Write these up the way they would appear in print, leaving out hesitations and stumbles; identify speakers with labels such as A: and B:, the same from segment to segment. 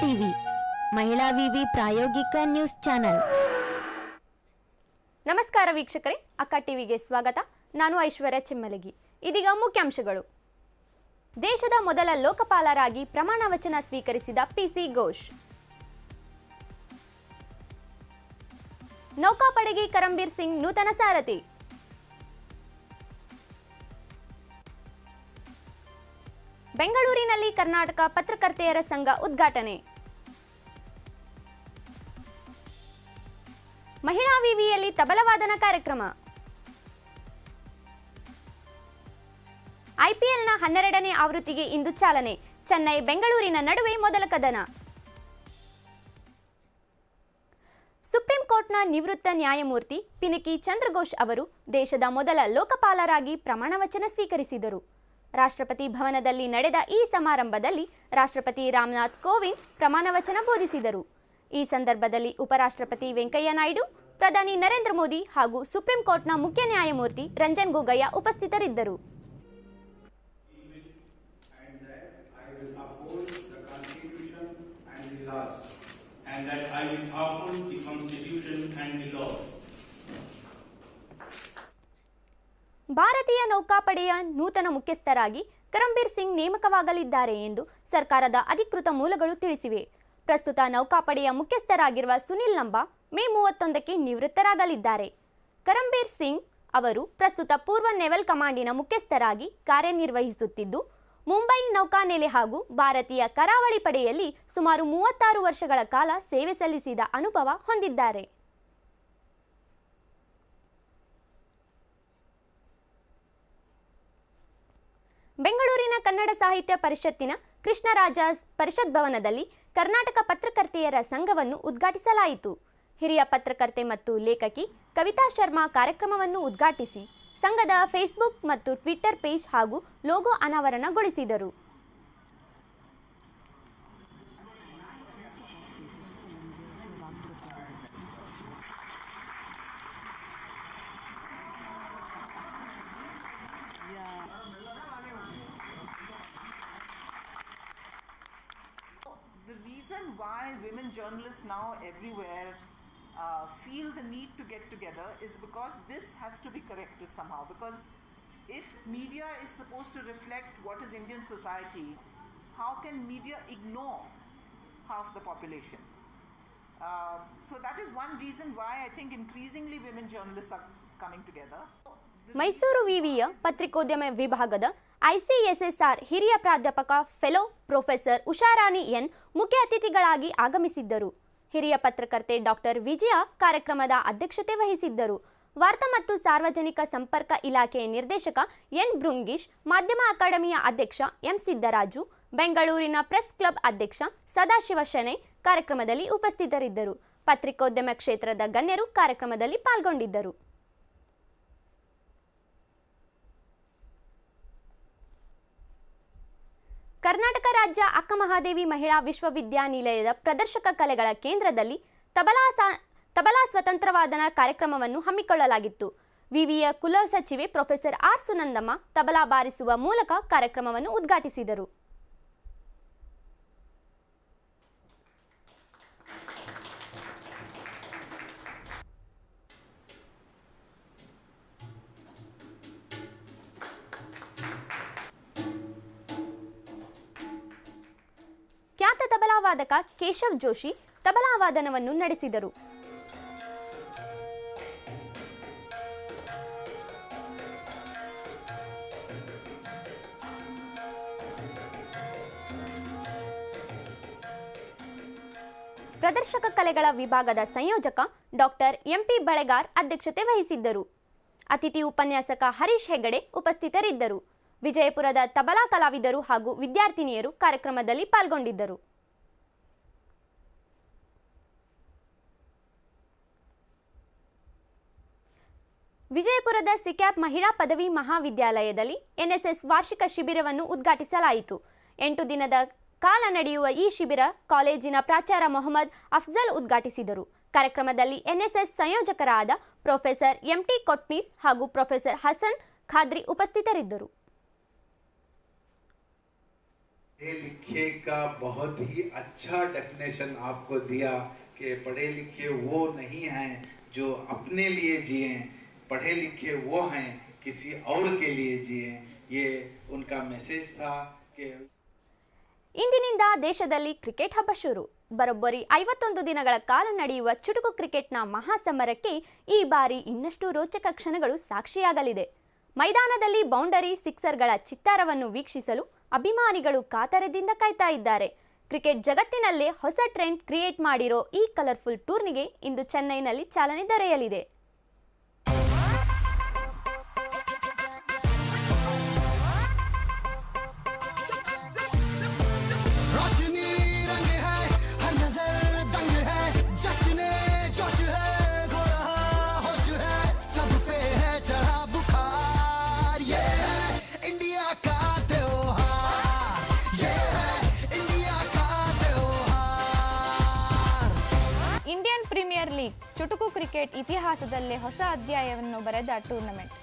A: TV ಮಹಿಳಾ ವಿವಿ ಪ್ರಾಯೋಗಿಕ ನ್ಯೂಸ್ ಚಾನೆಲ್.
B: ನಮಸ್ಕಾರ ವೀಕ್ಷಕರೇ, ಅಕ್ಕ ಟಿವಿಗೆ ಸ್ವಾಗತ. ನಾನು ಐಶ್ವರ್ಯ ಚಿಮ್ಮಲಗಿ. ಇದೀಗ ಮುಖ್ಯಾಂಶಗಳು. ದೇಶದ ಮೊದಲ ಲೋಕಪಾಲರಾಗಿ ಪ್ರಮಾಣ ವಚನ ಸ್ವೀಕರಿಸಿದ ಪಿಸಿ ಘೋಷ್. ನೌಕಾಪಡೆಗೆ ಕರಂಬೀರ್ ಸಿಂಗ್ ನೂತನ ಸಾರಥಿ. ಬೆಂಗಳೂರಿನಲ್ಲಿ ಕರ್ನಾಟಕ ಪತ್ರಕರ್ತೆಯರ ಸಂಘ ಉದ್ಘಾಟನೆ. ಮಹಿಳಾ ವಿವಿಯಲ್ಲಿ ತಬಲವಾದನ ಕಾರ್ಯಕ್ರಮ. ಐಪಿಎಲ್ನ 12ನೇ ಆವೃತ್ತಿಗೆ ಇಂದು ಚಾಲನೆ. ಚೆನ್ನೈ ಬೆಂಗಳೂರಿನ ನಡುವೆ ಮೊದಲ ಕದನ. ಸುಪ್ರೀಂ ಕೋರ್ಟ್ನ ನಿವೃತ್ತ ನ್ಯಾಯಮೂರ್ತಿ ಪಿನಕಿ ಚಂದ್ರಘೋಷ್ ಅವರು ದೇಶದ ಮೊದಲ ಲೋಕಪಾಲರಾಗಿ ಪ್ರಮಾಣ ವಚನ ಸ್ವೀಕರಿಸಿದರು. ರಾಷ್ಟ್ರಪತಿ ಭವನದಲ್ಲಿ ನಡೆದ ಈ ಸಮಾರಂಭದಲ್ಲಿ ರಾಷ್ಟ್ರಪತಿ ರಾಮನಾಥ್ ಕೋವಿಂದ್ ಪ್ರಮಾಣ ವಚನ ಬೋಧಿಸಿದರು. ಈ ಸಂದರ್ಭದಲ್ಲಿ ಉಪರಾಷ್ಟ್ರಪತಿ ವೆಂಕಯ್ಯ ನಾಯ್ಡು, ಪ್ರಧಾನಿ ನರೇಂದ್ರ ಮೋದಿ ಹಾಗೂ ಸುಪ್ರೀಂ ಕೋರ್ಟ್ನ ಮುಖ್ಯ ನ್ಯಾಯಮೂರ್ತಿ ರಂಜನ್ ಗೊಗೊಯ್ ಉಪಸ್ಥಿತರಿದ್ದರು. ಭಾರತೀಯ ನೌಕಾಪಡೆಯ ನೂತನ ಮುಖ್ಯಸ್ಥರಾಗಿ ಕರಂಬೀರ್ ಸಿಂಗ್ ನೇಮಕವಾಗಲಿದ್ದಾರೆ ಎಂದು ಸರ್ಕಾರದ ಅಧಿಕೃತ ಮೂಲಗಳು ತಿಳಿಸಿವೆ. ಪ್ರಸ್ತುತ ನೌಕಾಪಡೆಯ ಮುಖ್ಯಸ್ಥರಾಗಿರುವ ಸುನಿಲ್ ಲಂಬಾ ಮೇ 31ಕ್ಕೆ ನಿವೃತ್ತರಾಗಲಿದ್ದಾರೆ. ಕರಂಬೀರ್ ಸಿಂಗ್ ಅವರು ಪ್ರಸ್ತುತ ಪೂರ್ವ ನೆವಲ್ ಕಮಾಂಡಿನ ಮುಖ್ಯಸ್ಥರಾಗಿ ಕಾರ್ಯನಿರ್ವಹಿಸುತ್ತಿದ್ದು, ಮುಂಬೈ ನೌಕಾನೆಲೆ ಹಾಗೂ ಭಾರತೀಯ ಕರಾವಳಿ ಪಡೆಯಲ್ಲಿ ಸುಮಾರು 36 ವರ್ಷಗಳ ಕಾಲ ಸೇವೆ ಸಲ್ಲಿಸಿದ ಅನುಭವ ಹೊಂದಿದ್ದಾರೆ. ಬೆಂಗಳೂರಿನ ಕನ್ನಡ ಸಾಹಿತ್ಯ ಪರಿಷತ್ತಿನ ಕೃಷ್ಣರಾಜ ಪರಿಷತ್ ಭವನದಲ್ಲಿ ಕರ್ನಾಟಕ ಪತ್ರಕರ್ತೆಯರ ಸಂಘವನ್ನು ಉದ್ಘಾಟಿಸಲಾಯಿತು. ಹಿರಿಯ ಪತ್ರಕರ್ತೆ ಮತ್ತು ಲೇಖಕಿ ಕವಿತಾ ಶರ್ಮಾ ಕಾರ್ಯಕ್ರಮವನ್ನು ಉದ್ಘಾಟಿಸಿ ಸಂಘದ ಫೇಸ್ಬುಕ್ ಮತ್ತು ಟ್ವಿಟರ್ ಪೇಜ್ ಹಾಗೂ ಲೋಗೋ ಅನಾವರಣಗೊಳಿಸಿದರು.
C: The reason why women journalists now everywhere feel the need to get together is because this has to be corrected somehow. Because if media is supposed to reflect what is Indian society, how can media ignore half the population? So that is one reason why I think increasingly women journalists are coming together.
B: Mysuru ವಿವಿಯ ಪತ್ರಿಕೋದ್ಯಮ ವಿಭಾಗದ ICSSR ಹಿರಿಯ ಪ್ರಾಧ್ಯಾಪಕ fellow professor Usharani N ಮುಖ್ಯ ಅತಿಥಿಗಳಾಗಿ ಆಗಮಿಸಿದ್ದರು. ಹಿರಿಯ ಪತ್ರಕರ್ತೆ ಡಾಕ್ಟರ್ ವಿಜಯ ಕಾರ್ಯಕ್ರಮದ ಅಧ್ಯಕ್ಷತೆ ವಹಿಸಿದ್ದರು. ವಾರ್ತಾ ಮತ್ತು ಸಾರ್ವಜನಿಕ ಸಂಪರ್ಕ ಇಲಾಖೆಯ ನಿರ್ದೇಶಕ ಎನ್ ಬೃಂಗೀಶ್, ಮಾಧ್ಯಮ ಅಕಾಡೆಮಿಯ ಅಧ್ಯಕ್ಷ ಎಂ ಸಿದ್ದರಾಜು, ಬೆಂಗಳೂರಿನ ಪ್ರೆಸ್ ಕ್ಲಬ್ ಅಧ್ಯಕ್ಷ ಸದಾಶಿವ ಶೆಣೈ ಕಾರ್ಯಕ್ರಮದಲ್ಲಿ ಉಪಸ್ಥಿತರಿದ್ದರು. ಪತ್ರಿಕೋದ್ಯಮ ಕ್ಷೇತ್ರದ ಗಣ್ಯರು ಕಾರ್ಯಕ್ರಮದಲ್ಲಿ ಪಾಲ್ಗೊಂಡಿದ್ದರು. ಕರ್ನಾಟಕ ರಾಜ್ಯ ಅಕ್ಕಮಹಾದೇವಿ ಮಹಿಳಾ ವಿಶ್ವವಿದ್ಯಾನಿಲಯದ ಪ್ರದರ್ಶಕ ಕಲೆಗಳ ಕೇಂದ್ರದಲ್ಲಿ ತಬಲಾ ಸ್ವತಂತ್ರವಾದನ ಕಾರ್ಯಕ್ರಮವನ್ನು ಹಮ್ಮಿಕೊಳ್ಳಲಾಗಿತ್ತು. ವಿವಿಯ ಕುಲಸಚಿವೆ ಪ್ರೊಫೆಸರ್ ಆರ್ ಸುನಂದಮ್ಮ ತಬಲಾ ಬಾರಿಸುವ ಮೂಲಕ ಕಾರ್ಯಕ್ರಮವನ್ನು ಉದ್ಘಾಟಿಸಿದರು. ಖ್ಯಾತ ತಬಲಾವಾದಕ ಕೇಶವ್ ಜೋಶಿ ತಬಲಾವಾದನವನ್ನು ನಡೆಸಿದರು. ಪ್ರದರ್ಶಕ ಕಲೆಗಳ ವಿಭಾಗದ ಸಂಯೋಜಕ ಡಾಕ್ಟರ್ ಎಂಪಿ ಬಳೆಗಾರ್ ಅಧ್ಯಕ್ಷತೆ ವಹಿಸಿದ್ದರು. ಅತಿಥಿ ಉಪನ್ಯಾಸಕ ಹರೀಶ್ ಹೆಗಡೆ ಉಪಸ್ಥಿತರಿದ್ದರು. ವಿಜಯಪುರದ ತಬಲಾ ಕಲಾವಿದರು ಹಾಗೂ ವಿದ್ಯಾರ್ಥಿನಿಯರು ಕಾರ್ಯಕ್ರಮದಲ್ಲಿ ಪಾಲ್ಗೊಂಡಿದ್ದರು. ವಿಜಯಪುರದ ಸಿಕ್ಯಾಪ್ ಮಹಿಳಾ ಪದವಿ ಮಹಾವಿದ್ಯಾಲಯದಲ್ಲಿ ಎನ್ಎಸ್ಎಸ್ ವಾರ್ಷಿಕ ಶಿಬಿರವನ್ನು ಉದ್ಘಾಟಿಸಲಾಯಿತು. 8 ದಿನದ ಕಾಲ ನಡೆಯುವ ಈ ಶಿಬಿರ ಕಾಲೇಜಿನ ಪ್ರಾಚಾರ್ಯ ಮೊಹಮ್ಮದ್ ಅಫ್ಜಲ್ ಉದ್ಘಾಟಿಸಿದರು. ಕಾರ್ಯಕ್ರಮದಲ್ಲಿ ಎನ್ಎಸ್ಎಸ್ ಸಂಯೋಜಕರಾದ ಪ್ರೊಫೆಸರ್ ಎಂಟಿ ಕೊಟ್ನೀಸ್ ಹಾಗೂ ಪ್ರೊಫೆಸರ್ ಹಸನ್ ಖಾದ್ರಿ ಉಪಸ್ಥಿತರಿದ್ದರು.
D: पढ़े लिखे का बहुत ही अच्छा डेफिनेशन आपको दिया कि पढ़े लिखे वो नहीं हैं जो अपने लिए जिए, पढ़े लिखे वो हैं किसी और के लिए जिए। ये उनका मैसेज था कि
B: ಇಂದಿನಿಂದ ದೇಶದಲ್ಲಿ ಕ್ರಿಕೆಟ್ ಹಬ್ಬ ಶುರು. ಬರೋಬ್ಬರಿ 51 ದಿನಗಳ ಕಾಲ ನಡೆಯುವ ಚುಟುಕು ಕ್ರಿಕೆಟ್ನ ಮಹಾಸಮರಕ್ಕೆ ಈ ಬಾರಿ ಇನ್ನಷ್ಟು ರೋಚಕ ಕ್ಷಣಗಳು ಸಾಕ್ಷಿಯಾಗಲಿದೆ. ಮೈದಾನದಲ್ಲಿ ಬೌಂಡರಿ ಸಿಕ್ಸರ್ಗಳ ಚಿತ್ತಾರವನ್ನು ವೀಕ್ಷಿಸಲು ಅಭಿಮಾನಿಗಳು ಕಾತರದಿಂದ ಕಾಯ್ತಾ ಇದ್ದಾರೆ. ಕ್ರಿಕೆಟ್ ಜಗತ್ತಿನಲ್ಲೇ ಹೊಸ ಟ್ರೆಂಡ್ ಕ್ರಿಯೇಟ್ ಮಾಡಿರೋ ಈ ಕಲರ್ಫುಲ್ ಟೂರ್ನಿಗೆ ಇಂದು ಚೆನ್ನೈನಲ್ಲಿ ಚಾಲನೆ ದೊರೆಯಲಿದೆ. ಇಂಡಿಯನ್ ಪ್ರೀಮಿಯರ್ ಲೀಗ್ ಚುಟುಕು ಕ್ರಿಕೆಟ್ ಇತಿಹಾಸದಲ್ಲೇ ಹೊಸ ಅಧ್ಯಾಯವನ್ನು ಬರೆದ ಟೂರ್ನಮೆಂಟ್.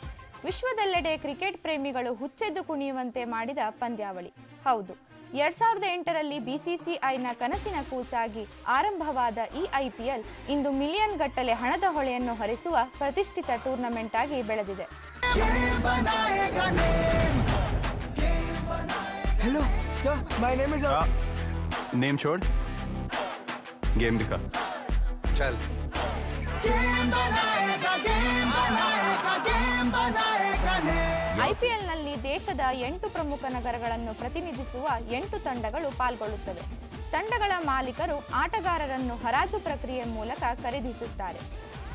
B: ವಿಶ್ವದೆಲ್ಲೆಡೆ ಕ್ರಿಕೆಟ್ ಪ್ರೇಮಿಗಳು ಹುಚ್ಚೆದ್ದು ಕುಣಿಯುವಂತೆ ಮಾಡಿದ ಪಂದ್ಯಾವಳಿ. ಹೌದು, 2008ರಲ್ಲಿ ಬಿಸಿಸಿಐನ ಕನಸಿನ ಕೂಸಾಗಿ ಆರಂಭವಾದ ಈ IPL ಇಂದು ಮಿಲಿಯನ್ ಗಟ್ಟಲೆ ಹಣದ ಹೊಳೆಯನ್ನು ಹರಿಸುವ ಪ್ರತಿಷ್ಠಿತ ಟೂರ್ನಮೆಂಟ್ ಆಗಿ ಬೆಳೆದಿದೆ.
E: Hello sir, my name is
F: name छोड़, गेम दिखा. चल.
B: IPLನಲ್ಲಿ ದೇಶದ 8 ಪ್ರಮುಖ ನಗರಗಳನ್ನು ಪ್ರತಿನಿಧಿಸುವ 8 ತಂಡಗಳು ಪಾಲ್ಗೊಳ್ಳುತ್ತವೆ. ತಂಡಗಳ ಮಾಲೀಕರು ಆಟಗಾರರನ್ನು ಹರಾಜು ಪ್ರಕ್ರಿಯೆ ಮೂಲಕ ಖರೀದಿಸುತ್ತಾರೆ.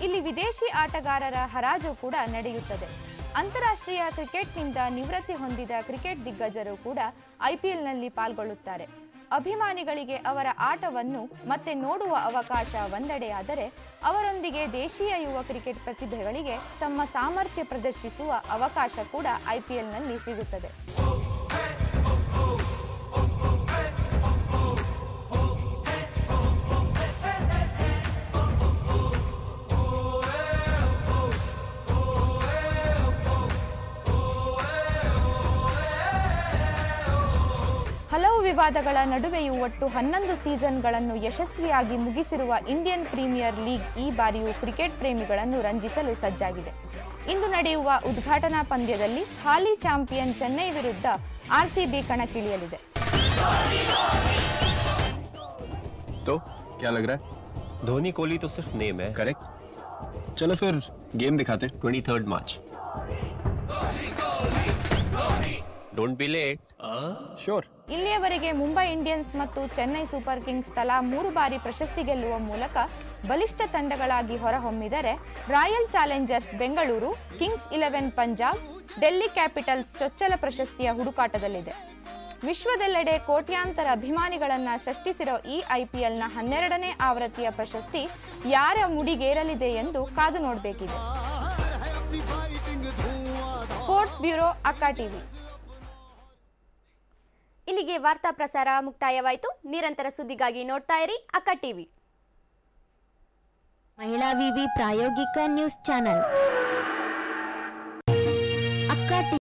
B: ಇಲ್ಲಿ ವಿದೇಶಿ ಆಟಗಾರರ ಹರಾಜು ಕೂಡ ನಡೆಯುತ್ತದೆ. ಅಂತಾರಾಷ್ಟ್ರೀಯ ಕ್ರಿಕೆಟ್ನಿಂದ ನಿವೃತ್ತಿ ಹೊಂದಿದ ಕ್ರಿಕೆಟ್ ದಿಗ್ಗಜರು ಕೂಡ IPLನಲ್ಲಿ ಪಾಲ್ಗೊಳ್ಳುತ್ತಾರೆ. ಅಭಿಮಾನಿಗಳಿಗೆ ಅವರ ಆಟವನ್ನು ಮತ್ತೆ ನೋಡುವ ಅವಕಾಶ ಒಂದೆಡೆಯಾದರೆ, ಅವರೊಂದಿಗೆ ದೇಶೀಯ ಯುವ ಕ್ರಿಕೆಟ್ ಪ್ರತಿಭೆಗಳಿಗೆ ತಮ್ಮ ಸಾಮರ್ಥ್ಯ ಪ್ರದರ್ಶಿಸುವ ಅವಕಾಶ ಕೂಡ IPLನಲ್ಲಿ ಸಿಗುತ್ತದೆ. ಹಲವು ವಿವಾದಗಳ ನಡುವೆಯೂ ಒಟ್ಟು 11 ಸೀಸನ್ಗಳನ್ನು ಯಶಸ್ವಿಯಾಗಿ ಮುಗಿಸಿರುವ ಇಂಡಿಯನ್ ಪ್ರೀಮಿಯರ್ ಲೀಗ್ ಈ ಬಾರಿಯೂ ಕ್ರಿಕೆಟ್ ಪ್ರೇಮಿಗಳನ್ನು ರಂಜಿಸಲು ಸಜ್ಜಾಗಿದೆ. ಇಂದು ನಡೆಯುವ ಉದ್ಘಾಟನಾ ಪಂದ್ಯದಲ್ಲಿ ಹಾಲಿ ಚಾಂಪಿಯನ್ ಚೆನ್ನೈ ವಿರುದ್ಧ RCB ಕಣಕ್ಕಿಳಿಯಲಿದೆ.
F: तो क्या लग रहा है?
G: धोनी कोहली तो सिर्फ नेम है.
F: करेक्ट. चलो फिर गेम दिखाते हैं.
G: 23rd March. Don't be late.
F: Sure.
B: ಇಲ್ಲಿಯವರೆಗೆ ಮುಂಬೈ ಇಂಡಿಯನ್ಸ್ ಮತ್ತು ಚೆನ್ನೈ ಸೂಪರ್ ಕಿಂಗ್ಸ್ ತಲಾ 3 ಬಾರಿ ಪ್ರಶಸ್ತಿ ಗೆಲ್ಲುವ ಮೂಲಕ ಬಲಿಷ್ಠ ತಂಡಗಳಾಗಿ ಹೊರಹೊಮ್ಮಿದರೆ, Royal Challengers Bengaluru, Kings 11 Punjab, Delhi Capitals ಚೊಚ್ಚಲ ಪ್ರಶಸ್ತಿಯ ಹುಡುಕಾಟದಲ್ಲಿದೆ. ವಿಶ್ವದೆಲ್ಲೆಡೆ ಕೋಟ್ಯಾಂತರ ಅಭಿಮಾನಿಗಳನ್ನ ಸೃಷ್ಟಿಸಿರೋ ಈ IPLನ 12ನೇ ಆವೃತ್ತಿಯ ಪ್ರಶಸ್ತಿ ಯಾರ ಮುಡಿಗೇರಲಿದೆ ಎಂದು ಕಾದು ನೋಡಬೇಕಿದೆ. ಸ್ಪೋರ್ಟ್ಸ್ ಬ್ಯೂರೋ, ಅಕ್ಕಾ ಟಿವಿ. ಇಲ್ಲಿಗೆ ವಾರ್ತಾ ಪ್ರಸಾರ ಮುಕ್ತಾಯವಾಯಿತು. ನಿರಂತರ ಸುದ್ದಿಗಾಗಿ ನೋಡ್ತಾ ಇರಿ ಅಕ್ಕಾ ಟಿವಿ.
A: ಮಹಿಳಾ ವಿವಿ ಪ್ರಾಯೋಗಿಕ ನ್ಯೂಸ್ ಚಾನೆಲ್.